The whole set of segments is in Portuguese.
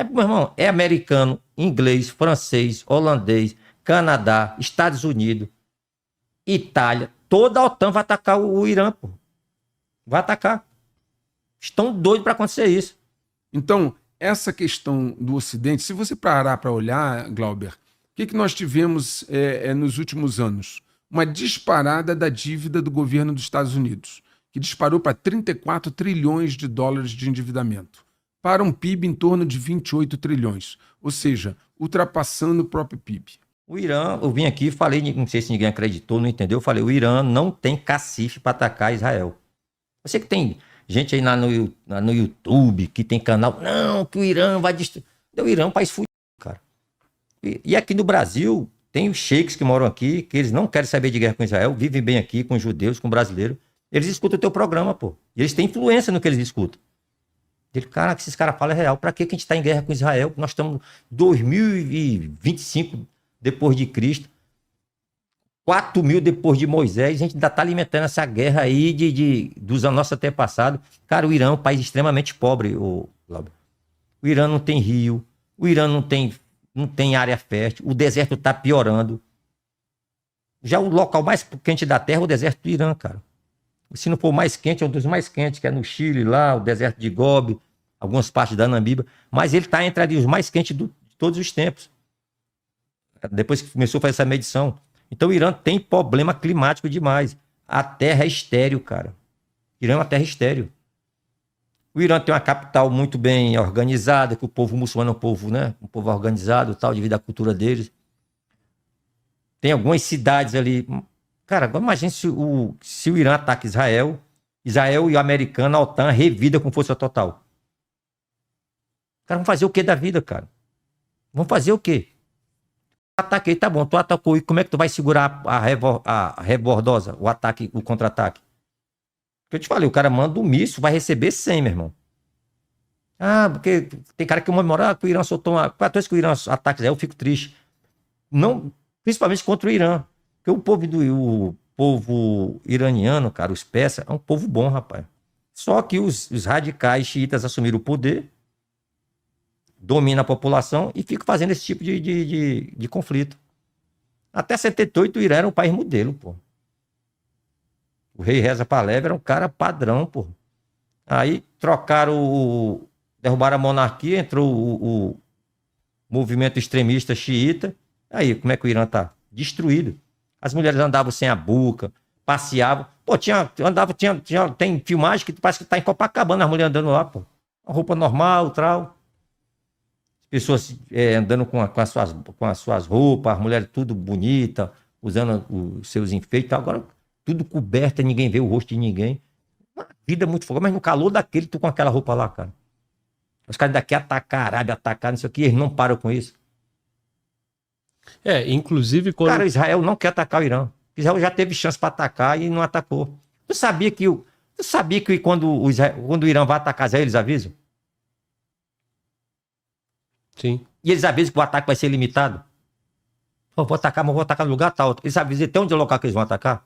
Meu irmão, é americano, inglês, francês, holandês, Canadá, Estados Unidos, Itália. Toda a OTAN vai atacar o Irã, pô. Vai atacar. Estão doidos para acontecer isso. Então, essa questão do Ocidente, se você parar para olhar, Glauber, o que nós tivemos nos últimos anos? Uma disparada da dívida do governo dos Estados Unidos, que disparou para 34 trilhões de dólares de endividamento, para um PIB em torno de 28 trilhões, ou seja, ultrapassando o próprio PIB. O Irã, eu vim aqui e falei, não sei se ninguém acreditou, não entendeu, eu falei, o Irã não tem cacife para atacar Israel. Eu sei que tem gente aí no YouTube que tem canal, não, que o Irã vai destruir. O Irã é um país fudido, cara. E aqui no Brasil, tem os sheiks que moram aqui, que eles não querem saber de guerra com Israel, vivem bem aqui com judeus, com brasileiros. Eles escutam o teu programa, pô. E eles têm influência no que eles escutam. Ele, cara, que esses caras falam é real. Pra que a gente está em guerra com Israel? Nós estamos em 2025 depois de Cristo, 4.000 depois de Moisés, a gente ainda está alimentando essa guerra aí dos nossos antepassados. Cara, o Irã é um país extremamente pobre, o Irã não tem rio, o Irã não tem área fértil, o deserto está piorando. Já o local mais quente da Terra é o deserto do Irã, cara. Se não for o mais quente, é um dos mais quentes, que é no Chile, lá, o deserto de Gobi, algumas partes da Namíbia, mas ele está entre ali os mais quentes de todos os tempos. Depois que começou a fazer essa medição. Então o Irã tem problema climático demais. A terra é estéril, cara. O Irã é uma terra estéril. O Irã tem uma capital muito bem organizada, que o povo muçulmano é um povo, né? Um povo organizado, tal, devido à cultura deles. Tem algumas cidades ali. Cara, agora imagine se o Irã ataca Israel e o americano, a OTAN, revida com força total. Cara, vão fazer o que da vida, cara? Vão fazer o quê? Ataquei, tá bom, tu atacou, e como é que tu vai segurar a rebordosa, o ataque, o contra-ataque? Que eu te falei, o cara manda um míssil, vai receber 100, meu irmão. Ah, porque tem cara que comemora que o Irã soltou uma... Quatro vezes que o Irã ataca Israel, eu fico triste. Não, principalmente contra o Irã. Porque o povo iraniano, cara, os persas, é um povo bom, rapaz. Só que os radicais xiitas assumiram o poder, domina a população e fica fazendo esse tipo de conflito. Até 78 o Irã era um país modelo, pô. O rei Reza Pahlavi era um cara padrão, pô. Aí derrubaram a monarquia, entrou o movimento extremista xiita. Aí, como é que o Irã tá? Destruído. As mulheres andavam sem a burca, passeavam. Pô, tem filmagem que parece que tá em Copacabana, as mulheres andando lá, pô. Uma roupa normal, tal. Pessoas andando com as suas roupas, as mulheres tudo bonita, usando os seus enfeites. Agora, tudo coberto, ninguém vê o rosto de ninguém. Uma vida muito foda, mas no calor daquele, tu com aquela roupa lá, cara. Os caras daqui atacar a Arábia, atacar, não sei o que, eles não param com isso. Inclusive quando... Cara, Israel não quer atacar o Irã. Israel já teve chance para atacar e não atacou. Tu sabia que quando o Irã vai atacar Israel, eles avisam? Sim. E eles avisam que o ataque vai ser limitado. Pô, vou atacar, mas vou atacar no lugar tal. Eles avisam até onde é o local que eles vão atacar.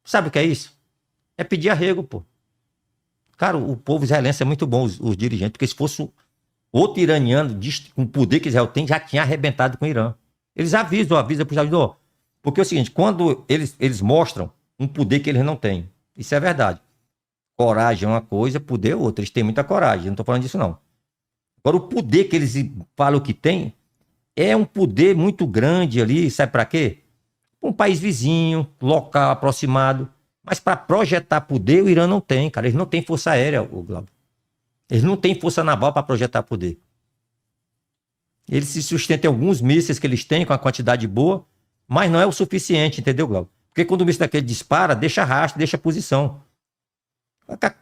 Sabe o que é isso? É pedir arrego, pô. Cara, o povo israelense é muito bom, os dirigentes, porque se fosse outro iraniano com o poder que Israel tem, já tinha arrebentado com o Irã. Eles avisam pro Israel. Porque é o seguinte, quando eles mostram um poder que eles não têm, isso é verdade. Coragem é uma coisa, poder é outra. Eles têm muita coragem, não tô falando disso não. Agora, o poder que eles falam que tem é um poder muito grande ali, sabe para quê? Um país vizinho, local, aproximado. Mas para projetar poder, o Irã não tem, cara. Eles não têm força aérea, o Glauber. Eles não têm força naval para projetar poder. Eles se sustentam em alguns mísseis que eles têm, com a quantidade boa, mas não é o suficiente, entendeu, Glauber? Porque quando o míssil daquele dispara, deixa rastro, deixa posição.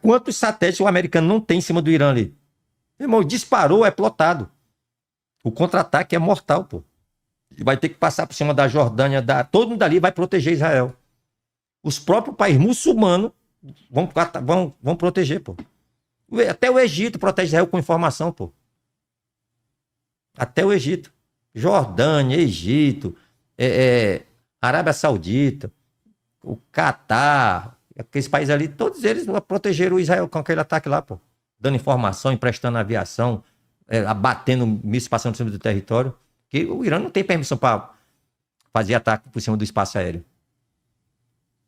Quantos satélites o americano não tem em cima do Irã ali? Meu irmão, disparou, é plotado. O contra-ataque é mortal, pô. Ele vai ter que passar por cima da Jordânia, todo mundo ali vai proteger Israel. Os próprios países muçulmanos vão proteger, pô. Até o Egito protege Israel com informação, pô. Até o Egito. Jordânia, Egito, Arábia Saudita, o Catar, aqueles países ali, todos eles protegeram o Israel com aquele ataque lá, pô. dando informação, emprestando aviação, abatendo mísseis passando por cima do território. Porque o Irã não tem permissão para fazer ataque por cima do espaço aéreo.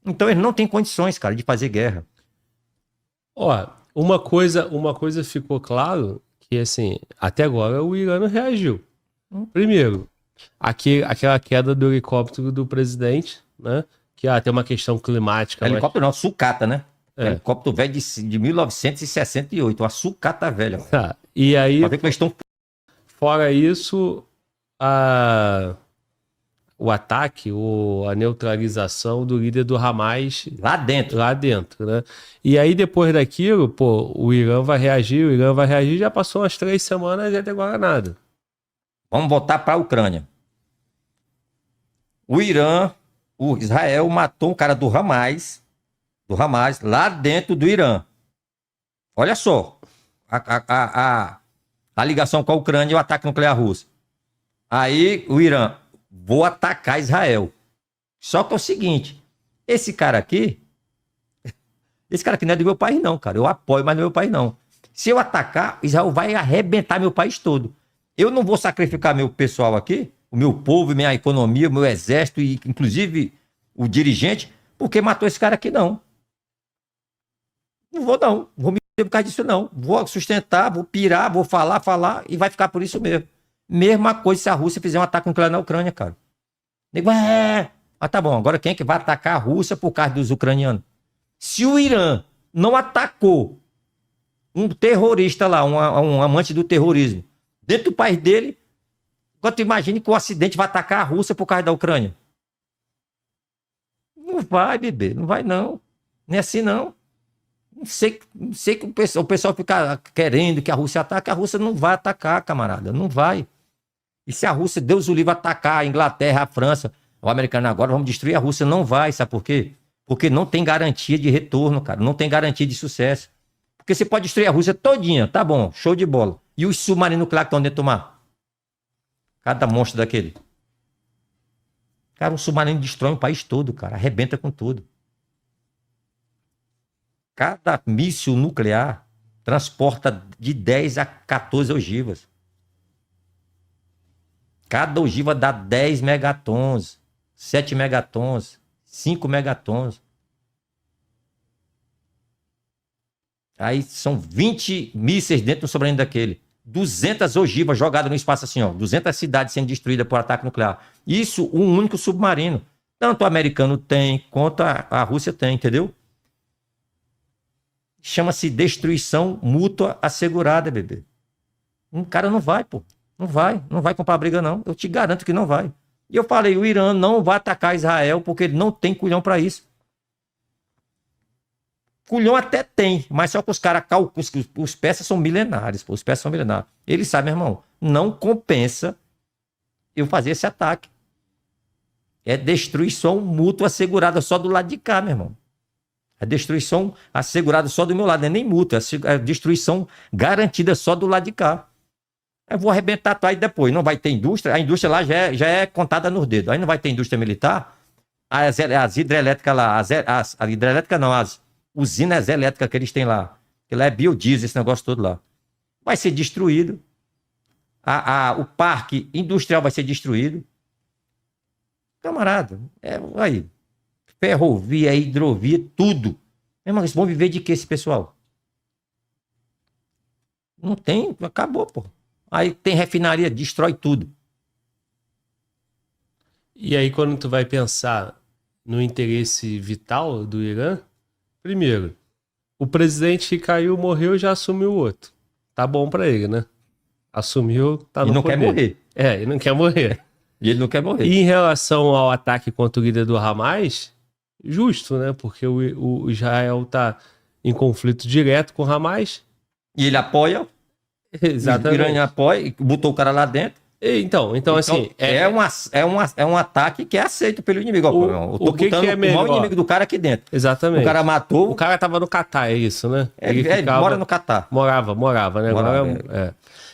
Então ele não tem condições, cara, de fazer guerra. Ó, uma coisa ficou claro, que assim, até agora o Irã não reagiu. Primeiro, aquela queda do helicóptero do presidente, né? Que tem uma questão climática. Helicóptero não, sucata, né? É. Helicóptero velho de 1968, uma sucata velha. Tá. E aí, Pra ver como eles estão. fora isso, o ataque, a neutralização do líder do Hamas Lá dentro. lá dentro, né? E aí, depois daquilo, pô, o Irã vai reagir, já passou umas 3 semanas e até agora nada. Vamos voltar para a Ucrânia. O Israel matou um cara do Hamas lá dentro do Irã. Olha só a ligação com a Ucrânia e o ataque nuclear russo. Aí o Irã, vou atacar Israel. Só que é o seguinte, esse cara aqui não é do meu país não, cara. Eu apoio, mas não é do meu país não. Se eu atacar, Israel vai arrebentar meu país todo. Eu não vou sacrificar meu pessoal aqui, o meu povo, minha economia, o meu exército e inclusive o dirigente, porque matou esse cara aqui não. Não vou me por causa disso não. Vou sustentar, vou pirar, vou falar e vai ficar por isso mesmo. Mesma coisa se a Rússia fizer um ataque nuclear na Ucrânia, cara. Digo, tá bom, agora quem é que vai atacar a Rússia por causa dos ucranianos? Se o Irã não atacou um terrorista lá, um amante do terrorismo, dentro do país dele, agora tu imagine que o Ocidente vai atacar a Rússia por causa da Ucrânia. Não vai, bebê, não vai não. Não é assim não. Não sei que o pessoal fica querendo que a Rússia ataque, a Rússia não vai atacar, camarada, não vai. E se a Rússia, Deus o livre, atacar a Inglaterra, a França, o americano agora, vamos destruir a Rússia, não vai, sabe por quê? Porque não tem garantia de retorno, cara, não tem garantia de sucesso. Porque você pode destruir a Rússia todinha, tá bom, show de bola. E os submarinos nucleares que estão dentro do mar? Cada monstro daquele. Cara, um submarino destrói um país todo, cara, arrebenta com tudo. Cada míssil nuclear transporta de 10 a 14 ogivas. Cada ogiva dá 10 megatons, 7 megatons, 5 megatons. Aí são 20 mísseis dentro do submarino daquele. 200 ogivas jogadas no espaço assim, ó. 200 cidades sendo destruídas por ataque nuclear. Isso, um único submarino. Tanto o americano tem, quanto a Rússia tem, entendeu? Chama-se destruição mútua assegurada, bebê. Um cara não vai, pô. Não vai comprar briga, não. Eu te garanto que não vai. E eu falei, o Irã não vai atacar Israel porque ele não tem culhão para isso. Culhão até tem, mas só que os caras, os peças são milenares, pô. Os peças são milenares. Ele sabe, meu irmão, não compensa eu fazer esse ataque. É destruição mútua assegurada só do lado de cá, meu irmão. É destruição assegurada só do meu lado, não é nem mútua, é destruição garantida só do lado de cá. Eu vou arrebentar tu aí depois, não vai ter indústria, a indústria lá já é contada nos dedos, aí não vai ter indústria militar, as hidrelétricas lá, a hidrelétrica não, as usinas elétricas que eles têm lá, que lá é biodiesel, esse negócio todo lá, vai ser destruído, o parque industrial vai ser destruído. Camarada, aí, ferrovia, hidrovia, tudo. Meu irmão, eles vão viver de que esse pessoal? Não tem, acabou, pô. Aí tem refinaria, destrói tudo. E aí, quando tu vai pensar no interesse vital do Irã, primeiro, o presidente que caiu, morreu, já assumiu o outro. Tá bom pra ele, né? Assumiu, tá no poder. E não quer morrer. E não quer morrer. E ele não quer morrer. E em relação ao ataque contra o líder do Hamas, justo, né? Porque o Israel tá em conflito direto com o Hamas. E ele apoia. Exatamente. O Irã apoia, botou o cara lá dentro. Então assim... É um ataque que é aceito pelo inimigo. Eu tô botando o maior inimigo do cara aqui dentro. Exatamente. O cara matou... O cara tava no Catar, é isso, né? Ele mora no Catar. Morava, né?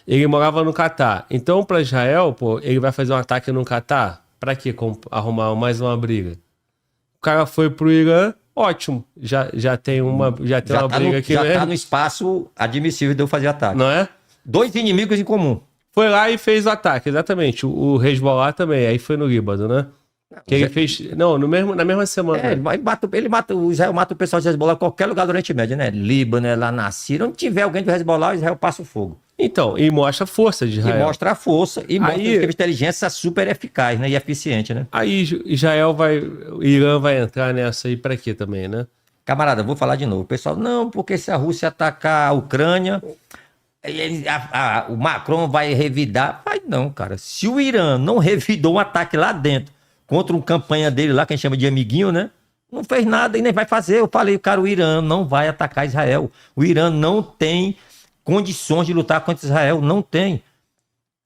Ele morava no Catar. Então, para Israel, pô, ele vai fazer um ataque no Catar? Pra quê? Arrumar mais uma briga? O cara foi pro Irã, ótimo. Já tem uma briga que já tá no espaço admissível de eu fazer ataque. não é? Dois inimigos em comum. Foi lá e fez o ataque, exatamente. O Hezbollah também, aí foi no Líbano, né? Que ele fez. Não, na mesma semana. O Israel mata o pessoal de Hezbollah em qualquer lugar do Oriente Médio, né? Líbano, lá na Síria. Onde tiver alguém do Hezbollah, o Israel passa o fogo. Então, e mostra a força de Israel. E mostra a força e mostra Aí- que a inteligência super eficaz, né? E eficiente, né? Aí o Irã vai entrar nessa aí pra quê também, né? Camarada, vou falar de novo. O pessoal, não, porque se a Rússia atacar a Ucrânia, o Macron vai revidar. Vai não, cara. Se o Irã não revidou um ataque lá dentro contra uma campanha dele lá, que a gente chama de amiguinho, né? Não fez nada e nem vai fazer. Eu falei, cara, o Irã não vai atacar Israel. O Irã não tem condições de lutar contra Israel. Não tem.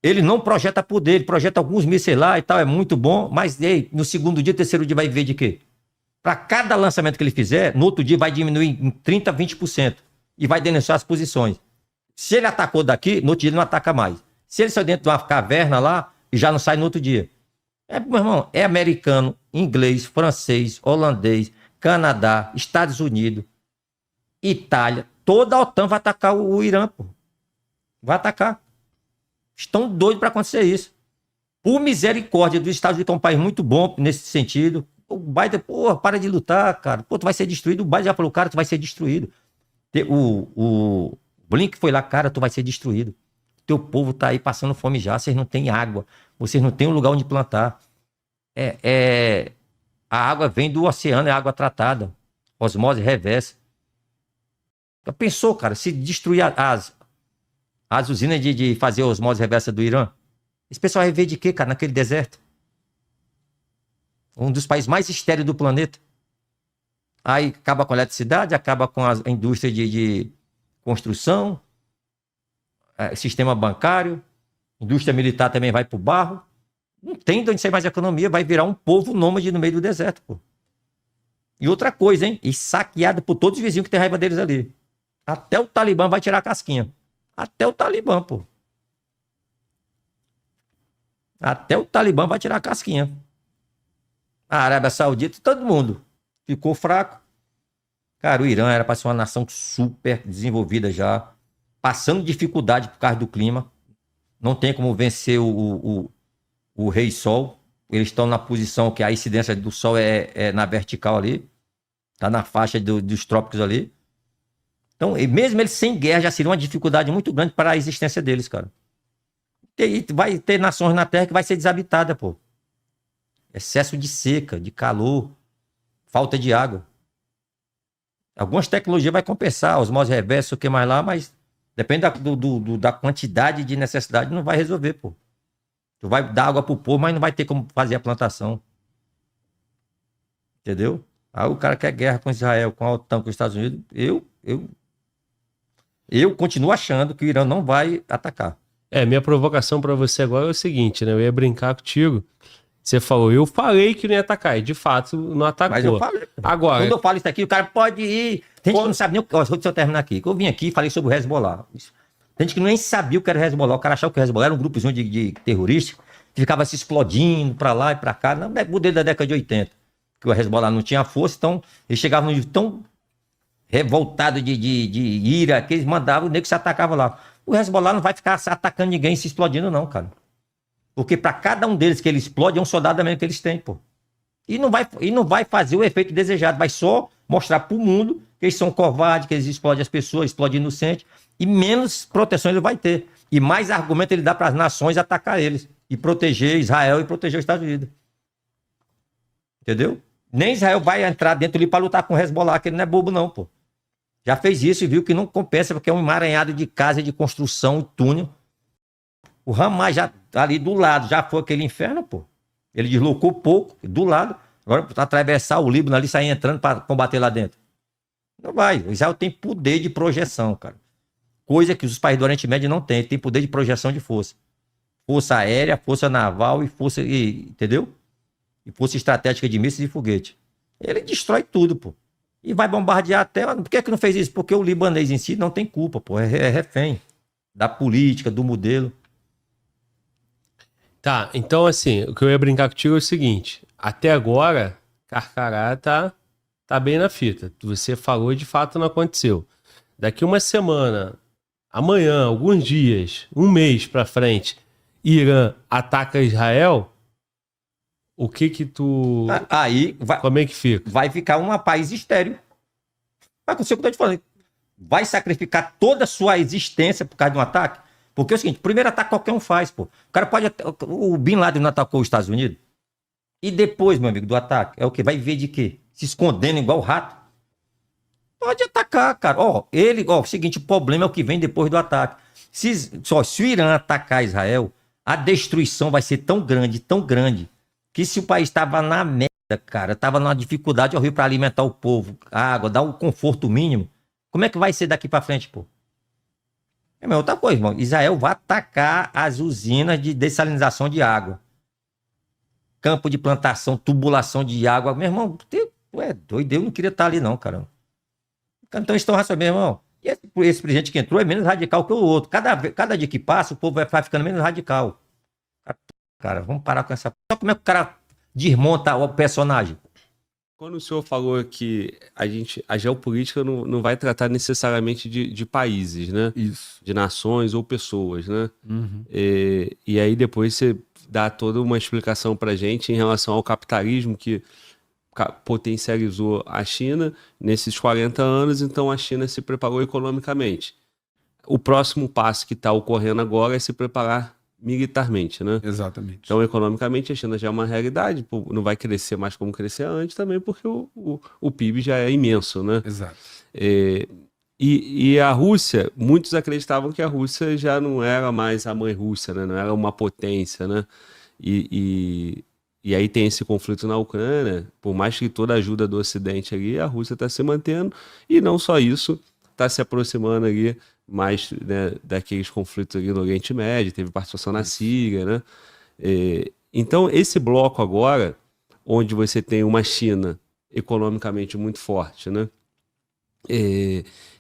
Ele não projeta poder, ele projeta alguns mísseis lá e tal, é muito bom, mas no segundo dia, terceiro dia vai ver de quê? Para cada lançamento que ele fizer, no outro dia vai diminuir em 30%, 20% e vai denunciar as posições. Se ele atacou daqui, no outro dia ele não ataca mais. Se ele saiu dentro de uma caverna lá, já não sai no outro dia. Meu irmão, é americano, inglês, francês, holandês, Canadá, Estados Unidos, Itália, toda a OTAN vai atacar o Irã, pô. Vai atacar. Estão doidos para acontecer isso. Por misericórdia dos Estados Unidos, que é um país muito bom nesse sentido. O Biden, porra, para de lutar, cara. Pô, tu vai ser destruído. O Biden já falou, cara, tu vai ser destruído. O Blink foi lá, cara, tu vai ser destruído. Teu povo tá aí passando fome já. Vocês não têm água. Vocês não têm um lugar onde plantar. A água vem do oceano, é água tratada. Osmose reversa. Já pensou, cara, se destruir as usinas de fazer osmose reversa do Irã? Esse pessoal vai ver de quê, cara, naquele deserto? Um dos países mais estéreis do planeta. Aí acaba com a eletricidade, acaba com a indústria de construção, sistema bancário, indústria militar também vai pro barro. Não tem de onde sair mais economia, vai virar um povo nômade no meio do deserto, pô. E outra coisa, hein? E saqueado por todos os vizinhos que tem raiva deles ali. Até o Talibã vai tirar a casquinha. Até o Talibã, pô. Até o Talibã vai tirar a casquinha. A Arábia Saudita, todo mundo ficou fraco. Cara, o Irã era para ser uma nação super desenvolvida já, passando dificuldade por causa do clima. Não tem como vencer o Rei Sol. Eles estão na posição que a incidência do Sol é na vertical ali. Tá na faixa dos trópicos ali. Então, mesmo eles sem guerra, já seria uma dificuldade muito grande para a existência deles, cara. Vai ter nações na Terra que vai ser desabitada, pô. Excesso de seca, de calor, falta de água. Algumas tecnologias vai compensar, osmose reversa, o que mais lá, mas depende da quantidade de necessidade, não vai resolver, pô. Tu vai dar água pro povo, mas não vai ter como fazer a plantação. Entendeu? Aí o cara quer guerra com Israel, com a OTAN, com os Estados Unidos. Eu continuo achando que o Irã não vai atacar. Minha provocação pra você agora é o seguinte, né? Eu ia brincar contigo. Você falou, eu falei que não ia atacar, e de fato não atacou. Mas eu falei. Agora, quando eu falo isso aqui, o cara pode ir. Tem gente que não sabe nem o que. Deixa eu terminar aqui. Eu vim aqui e falei sobre o Hezbollah. Tem gente que nem sabia o que era o Hezbollah. O cara achava que o Hezbollah era um grupozinho de terrorista que ficava se explodindo pra lá e pra cá. Não, mudei da década de 80. Que o Hezbollah não tinha força, então eles chegavam num nível tão revoltado de ira que eles mandavam, o nego se atacava lá. O Hezbollah não vai ficar atacando ninguém, se explodindo, não, cara. Porque para cada um deles que ele explode, é um soldado mesmo que eles têm, pô. E não vai fazer o efeito desejado, vai só mostrar pro mundo que eles são covardes, que eles explodem as pessoas, explodem inocentes, e menos proteção ele vai ter. E mais argumento ele dá para as nações atacar eles, e proteger Israel e proteger os Estados Unidos. Entendeu? Nem Israel vai entrar dentro ali para lutar com o Hezbollah, que ele não é bobo não, pô. Já fez isso e viu que não compensa, porque é um emaranhado de casa, de construção e túnel. O Hamas já ali do lado, já foi aquele inferno, pô. Ele deslocou pouco, do lado. Agora, para atravessar o Líbano ali, sair entrando para combater lá dentro. Não vai. O Israel tem poder de projeção, cara. Coisa que os países do Oriente Médio não têm. Ele tem poder de projeção de força. Força aérea, força naval e força... entendeu? E força estratégica de mísseis e foguete. Ele destrói tudo, pô. E vai bombardear até... Por que não fez isso? Porque o libanês em si não tem culpa, pô. É refém da política, do modelo. Tá, então assim, o que eu ia brincar contigo é o seguinte. Até agora, Carcará tá tá bem na fita. Você falou e de fato não aconteceu. Daqui uma semana, amanhã, alguns dias, um mês pra frente, Irã ataca Israel, o que que tu... Aí Como é que fica? vai ficar um país estéril. Vai acontecer o que eu tô te falando. Vai sacrificar toda a sua existência por causa de um ataque? Porque é o seguinte, o primeiro ataque qualquer um faz, pô. O cara pode... O Bin Laden não atacou os Estados Unidos? E depois, meu amigo, do ataque? É o quê? Vai viver de quê? Se escondendo igual rato? Pode atacar, cara. Ó, o seguinte, o problema é o que vem depois do ataque. Se o Irã atacar Israel, a destruição vai ser tão grande, que se o país estava na merda, cara, estava numa dificuldade horrível para alimentar o povo, água, dar o conforto mínimo, como é que vai ser daqui para frente, pô? É outra coisa, irmão. Israel vai atacar as usinas de dessalinização de água. Campo de plantação, tubulação de água. Meu irmão, tu é doido, eu não queria estar ali não, cara. Então estão racionais, meu irmão. E esse presidente que entrou é menos radical que o outro. Cada dia que passa, o povo vai ficando menos radical. Cara, vamos parar com essa... Só como é que o cara desmonta o personagem? Quando o senhor falou que a geopolítica não vai tratar necessariamente de países, né? Isso. De nações ou pessoas, né? Uhum. E aí depois você dá toda uma explicação pra gente em relação ao capitalismo que potencializou a China nesses 40 anos, então a China se preparou economicamente. O próximo passo que está ocorrendo agora é se preparar militarmente, né? Exatamente. Então, economicamente, a China já é uma realidade, não vai crescer mais como crescia antes também, porque o PIB já é imenso, né? Exato. E a Rússia, muitos acreditavam que a Rússia já não era mais a mãe Rússia, né? Não era uma potência, né? E aí tem esse conflito na Ucrânia, por mais que toda a ajuda do Ocidente ali, a Rússia está se mantendo, e não só isso, está se aproximando ali mais, né, daqueles conflitos ali no Oriente Médio, teve participação na Síria, né? Então, esse bloco agora, onde você tem uma China economicamente muito forte, né?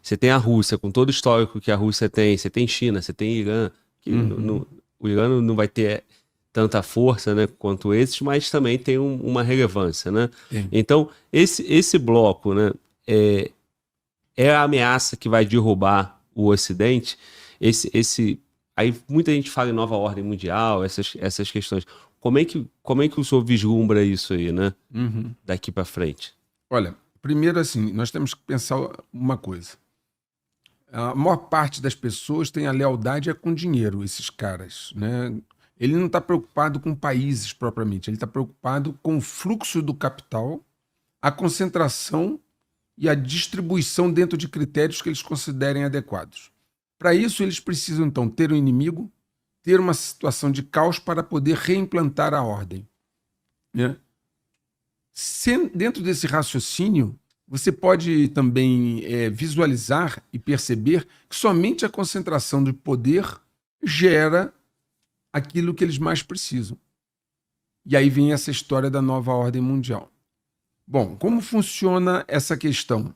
Você tem a Rússia, com todo o histórico que a Rússia tem, você tem China, você tem Irã, que o Irã não vai ter tanta força, né, quanto esses, mas também tem uma relevância, né? Então, esse bloco, né, é a ameaça que vai derrubar o Ocidente. Aí muita gente fala em nova ordem mundial, essas questões. Como é que o senhor vislumbra isso aí, né? Daqui para frente? Olha, primeiro assim, nós temos que pensar uma coisa. A maior parte das pessoas tem a lealdade com dinheiro, esses caras, né? Ele não está preocupado com países propriamente, ele está preocupado com o fluxo do capital, a concentração e a distribuição dentro de critérios que eles considerem adequados. Para isso, eles precisam, então, ter um inimigo, ter uma situação de caos para poder reimplantar a ordem, né? Dentro desse raciocínio, você pode também visualizar e perceber que somente a concentração de poder gera aquilo que eles mais precisam. E aí vem essa história da nova ordem mundial. Bom, como funciona essa questão?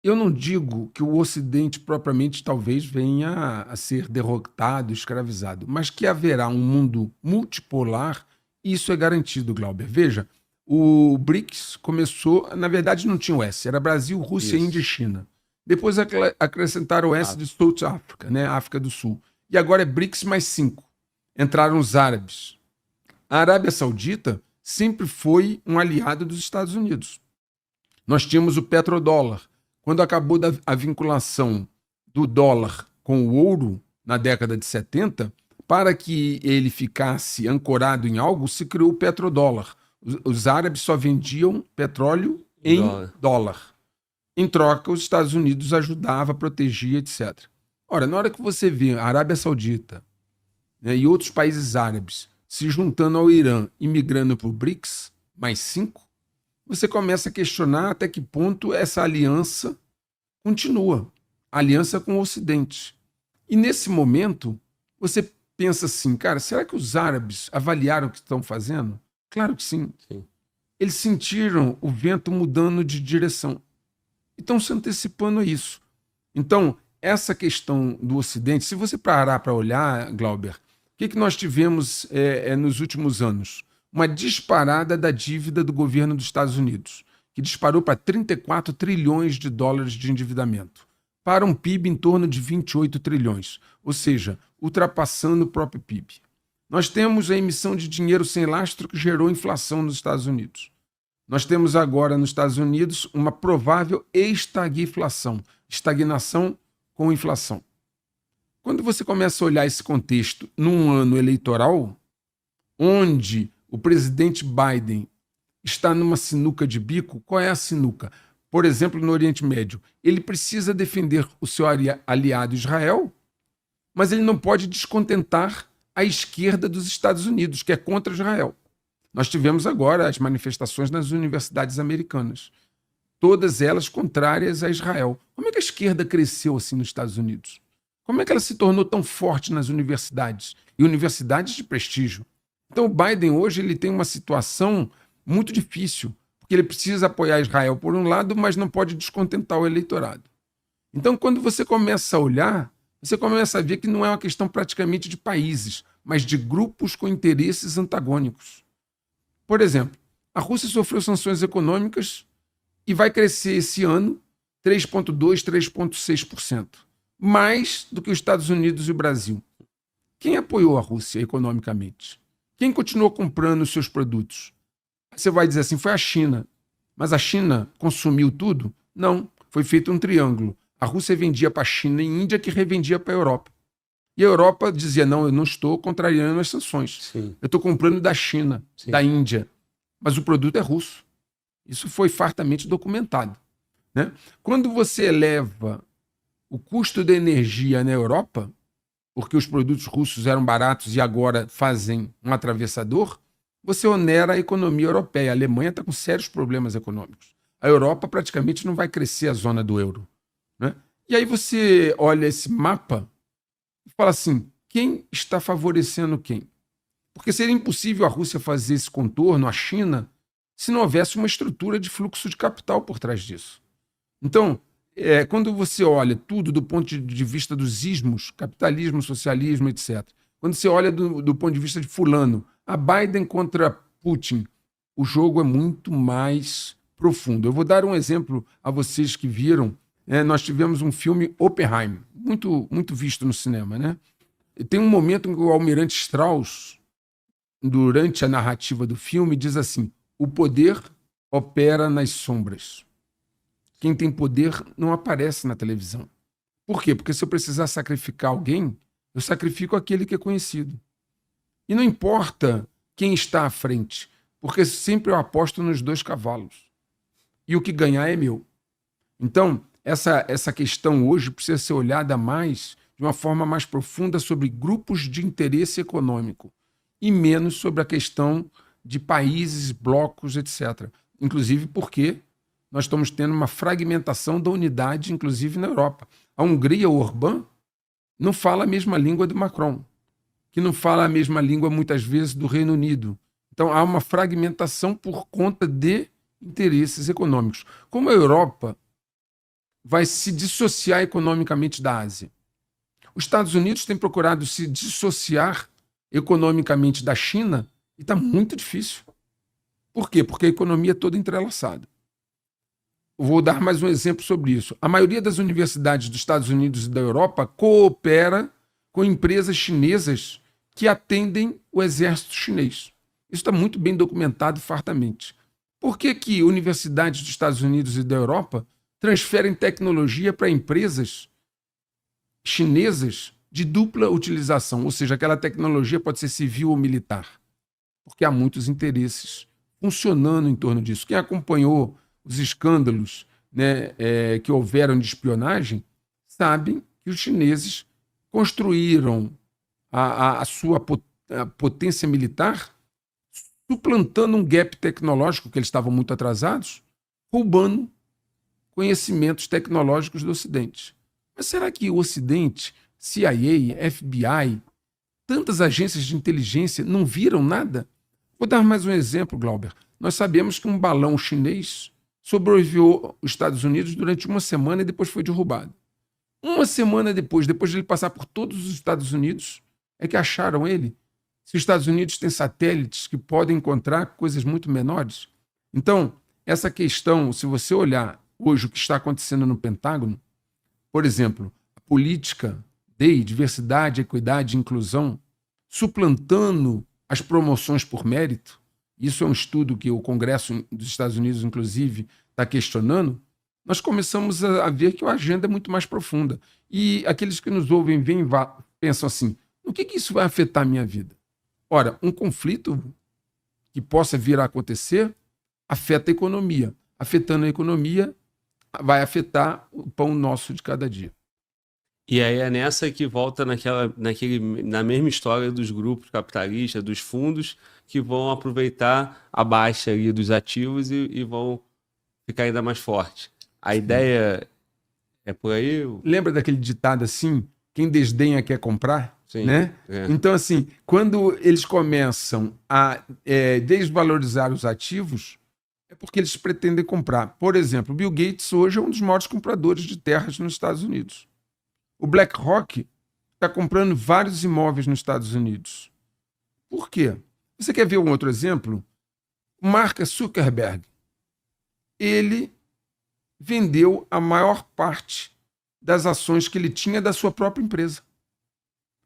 Eu não digo que o Ocidente propriamente talvez venha a ser derrotado, escravizado, mas que haverá um mundo multipolar, isso é garantido, Glauber. Veja, o BRICS começou, na verdade não tinha o S, era Brasil, Rússia, Índia e China. Depois acrescentaram o S de South Africa, né, África do Sul. E agora é BRICS mais 5. Entraram os árabes. A Arábia Saudita sempre foi um aliado dos Estados Unidos. Nós tínhamos o petrodólar. Quando acabou a vinculação do dólar com o ouro na década de 70, para que ele ficasse ancorado em algo, se criou o petrodólar. Os árabes só vendiam petróleo em dólar. Em troca, os Estados Unidos ajudavam, protegia, etc. Ora, na hora que você vê a Arábia Saudita, né, e outros países árabes se juntando ao Irã e migrando para o BRICS, mais 5, você começa a questionar até que ponto essa aliança continua, a aliança com o Ocidente. E nesse momento, você pensa assim, cara, será que os árabes avaliaram o que estão fazendo? Claro que sim. Eles sentiram o vento mudando de direção e estão se antecipando a isso. Então, essa questão do Ocidente, se você parar para olhar, Glauber, o que nós tivemos nos últimos anos? Uma disparada da dívida do governo dos Estados Unidos, que disparou para 34 trilhões de dólares de endividamento, para um PIB em torno de 28 trilhões, ou seja, ultrapassando o próprio PIB. Nós temos a emissão de dinheiro sem lastro que gerou inflação nos Estados Unidos. Nós temos agora nos Estados Unidos uma provável estagflação, estagnação com inflação. Quando você começa a olhar esse contexto num ano eleitoral, onde o presidente Biden está numa sinuca de bico, qual é a sinuca? Por exemplo, no Oriente Médio, ele precisa defender o seu aliado Israel, mas ele não pode descontentar a esquerda dos Estados Unidos, que é contra Israel. Nós tivemos agora as manifestações nas universidades americanas, todas elas contrárias a Israel. Como é que a esquerda cresceu assim nos Estados Unidos? Como é que ela se tornou tão forte nas universidades? E universidades de prestígio. Então o Biden hoje ele tem uma situação muito difícil, porque ele precisa apoiar Israel por um lado, mas não pode descontentar o eleitorado. Então quando você começa a olhar, você começa a ver que não é uma questão praticamente de países, mas de grupos com interesses antagônicos. Por exemplo, a Rússia sofreu sanções econômicas e vai crescer esse ano 3,2%, 3,6%. Mais do que os Estados Unidos e o Brasil. Quem apoiou a Rússia economicamente? Quem continuou comprando os seus produtos? Você vai dizer assim, foi a China. Mas a China consumiu tudo? Não, foi feito um triângulo. A Rússia vendia para a China e Índia, que revendia para a Europa. E a Europa dizia, não, eu não estou contrariando as sanções. Sim. Eu estou comprando da China, Sim. da Índia. Mas o produto é russo. Isso foi fartamente documentado, né? Quando você eleva o custo da energia na Europa, porque os produtos russos eram baratos e agora fazem um atravessador, você onera a economia europeia. A Alemanha está com sérios problemas econômicos. A Europa praticamente não vai crescer a zona do euro, né? E aí você olha esse mapa e fala assim, quem está favorecendo quem? Porque seria impossível a Rússia fazer esse contorno, a China, se não houvesse uma estrutura de fluxo de capital por trás disso. Então, quando você olha tudo do ponto de vista dos ismos, capitalismo, socialismo, etc., quando você olha do ponto de vista de fulano, a Biden contra Putin, o jogo é muito mais profundo. Eu vou dar um exemplo a vocês que viram. Nós tivemos um filme Oppenheimer, muito, muito visto no cinema, né? E tem um momento em que o almirante Strauss, durante a narrativa do filme, diz assim, o poder opera nas sombras. Quem tem poder não aparece na televisão. Por quê? Porque se eu precisar sacrificar alguém, eu sacrifico aquele que é conhecido. E não importa quem está à frente, porque sempre eu aposto nos 2 cavalos. E o que ganhar é meu. Então, essa questão hoje precisa ser olhada mais, de uma forma mais profunda, sobre grupos de interesse econômico e menos sobre a questão de países, blocos, etc. Inclusive porque nós estamos tendo uma fragmentação da unidade, inclusive na Europa. A Hungria, o Orbán, não fala a mesma língua do Macron, que não fala a mesma língua, muitas vezes, do Reino Unido. Então, há uma fragmentação por conta de interesses econômicos. Como a Europa vai se dissociar economicamente da Ásia? Os Estados Unidos têm procurado se dissociar economicamente da China e está muito difícil. Por quê? Porque a economia é toda entrelaçada. Vou dar mais um exemplo sobre isso. A maioria das universidades dos Estados Unidos e da Europa coopera com empresas chinesas que atendem o exército chinês. Isso está muito bem documentado fartamente. Por que que universidades dos Estados Unidos e da Europa transferem tecnologia para empresas chinesas de dupla utilização? Ou seja, aquela tecnologia pode ser civil ou militar. Porque há muitos interesses funcionando em torno disso. Quem acompanhou os escândalos, né, que houveram de espionagem, sabem que os chineses construíram a sua potência militar suplantando um gap tecnológico, que eles estavam muito atrasados, roubando conhecimentos tecnológicos do Ocidente. Mas será que o Ocidente, CIA, FBI, tantas agências de inteligência não viram nada? Vou dar mais um exemplo, Glauber. Nós sabemos que um balão chinês sobreviveu aos Estados Unidos durante 1 semana e depois foi derrubado. 1 semana depois de ele passar por todos os Estados Unidos, é que acharam ele. Se os Estados Unidos têm satélites que podem encontrar coisas muito menores. Então, essa questão, se você olhar hoje o que está acontecendo no Pentágono, por exemplo, a política de diversidade, equidade e inclusão, suplantando as promoções por mérito, isso é um estudo que o Congresso dos Estados Unidos, inclusive, está questionando, nós começamos a ver que a agenda é muito mais profunda. E aqueles que nos ouvem pensam assim, no que isso vai afetar a minha vida? Ora, um conflito que possa vir a acontecer afeta a economia. Afetando a economia, vai afetar o pão nosso de cada dia. E aí é nessa que volta na mesma história dos grupos capitalistas, dos fundos, que vão aproveitar a baixa ali dos ativos e vão ficar ainda mais forte. A ideia é por aí? Lembra daquele ditado assim, quem desdenha quer comprar? Sim. Né? Então, assim, quando eles começam a desvalorizar os ativos, é porque eles pretendem comprar. Por exemplo, o Bill Gates hoje é um dos maiores compradores de terras nos Estados Unidos. O BlackRock está comprando vários imóveis nos Estados Unidos. Por quê? Você quer ver um outro exemplo? O Mark Zuckerberg. Ele vendeu a maior parte das ações que ele tinha da sua própria empresa.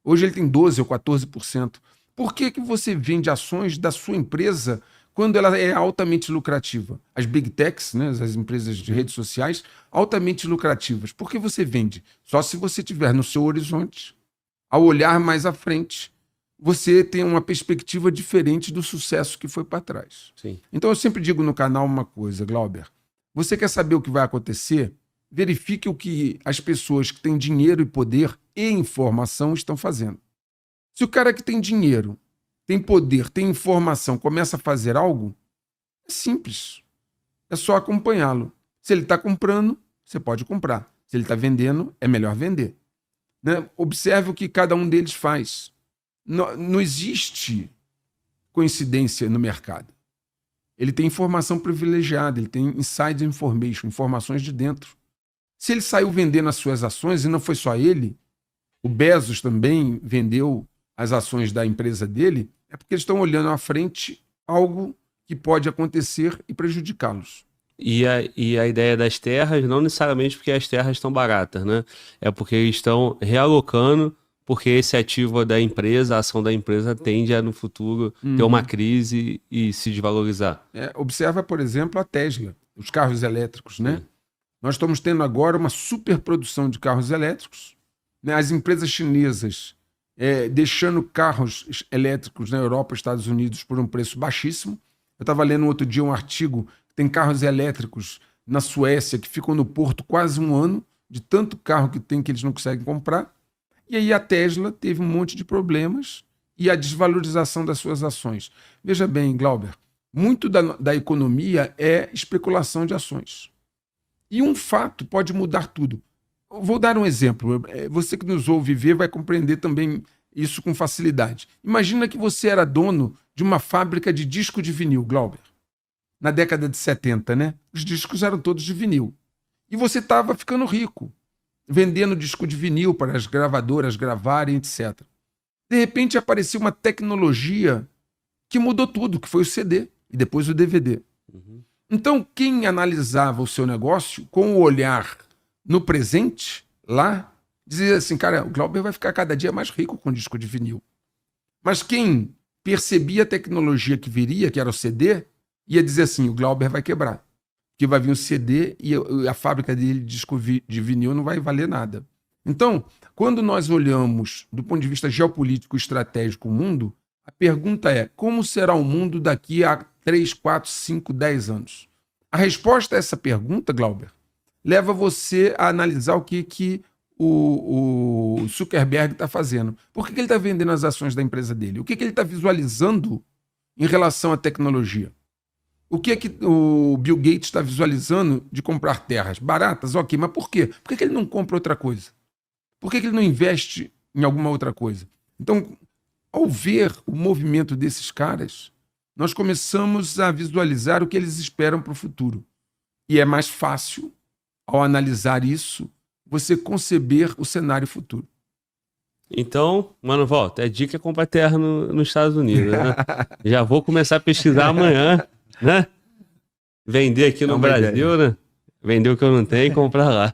Hoje ele tem 12% ou 14%. Por que você vende ações da sua empresa quando ela é altamente lucrativa? As big techs, né, as empresas de redes sociais, altamente lucrativas. Por que você vende? Só se você tiver no seu horizonte, ao olhar mais à frente, você tem uma perspectiva diferente do sucesso que foi para trás. Sim. Então eu sempre digo no canal uma coisa, Glauber. Você quer saber o que vai acontecer? Verifique o que as pessoas que têm dinheiro e poder e informação estão fazendo. Se o cara que tem dinheiro, tem poder, tem informação, começa a fazer algo, é simples. É só acompanhá-lo. Se ele está comprando, você pode comprar. Se ele está vendendo, é melhor vender. Né? Observe o que cada um deles faz. Não existe coincidência no mercado. Ele tem informação privilegiada, ele tem inside information, informações de dentro. Se ele saiu vendendo as suas ações, e não foi só ele, o Bezos também vendeu as ações da empresa dele, é porque eles estão olhando à frente algo que pode acontecer e prejudicá-los. E a ideia das terras, não necessariamente porque as terras estão baratas, né? É porque eles estão realocando, porque esse ativo da empresa, a ação da empresa tende a, no futuro, ter uma crise e se desvalorizar. Observa, por exemplo, a Tesla, os carros elétricos, né? Sim. Nós estamos tendo agora uma superprodução de carros elétricos, né? As empresas chinesas deixando carros elétricos na Europa e Estados Unidos por um preço baixíssimo. Eu estava lendo outro dia um artigo que tem carros elétricos na Suécia que ficam no porto quase um ano, de tanto carro que tem que eles não conseguem comprar. E aí a Tesla teve um monte de problemas e a desvalorização das suas ações. Veja bem, Glauber, muito da economia é especulação de ações. E um fato pode mudar tudo. Vou dar um exemplo. Você que nos ouve ver vai compreender também isso com facilidade. Imagina que você era dono de uma fábrica de disco de vinil, Glauber. Na década de 70, né? Os discos eram todos de vinil. E você estava ficando rico, vendendo disco de vinil para as gravadoras gravarem, etc. De repente apareceu uma tecnologia que mudou tudo, que foi o CD e depois o DVD. Uhum. Então, quem analisava o seu negócio com o olhar no presente, lá, dizia assim, cara, o Glauber vai ficar cada dia mais rico com disco de vinil. Mas quem percebia a tecnologia que viria, que era o CD, ia dizer assim, o Glauber vai quebrar. Que vai vir um CD e a fábrica dele de disco de vinil não vai valer nada. Então, quando nós olhamos do ponto de vista geopolítico e estratégico o mundo, a pergunta é, como será o mundo daqui a 3, 4, 5, 10 anos? A resposta a essa pergunta, Glauber, leva você a analisar o que o Zuckerberg está fazendo. Por que ele está vendendo as ações da empresa dele? O que ele está visualizando em relação à tecnologia? O que o Bill Gates está visualizando de comprar terras? Baratas? Ok, mas por quê? Por que ele não compra outra coisa? Por que ele não investe em alguma outra coisa? Então, ao ver o movimento desses caras, nós começamos a visualizar o que eles esperam para o futuro. E é mais fácil, ao analisar isso, você conceber o cenário futuro. Então, mano, volta. É dica comprar terra nos Estados Unidos, né? Já vou começar a pesquisar amanhã, né? Vender aqui É no uma Brasil, né? Vender o que eu não tenho e comprar lá.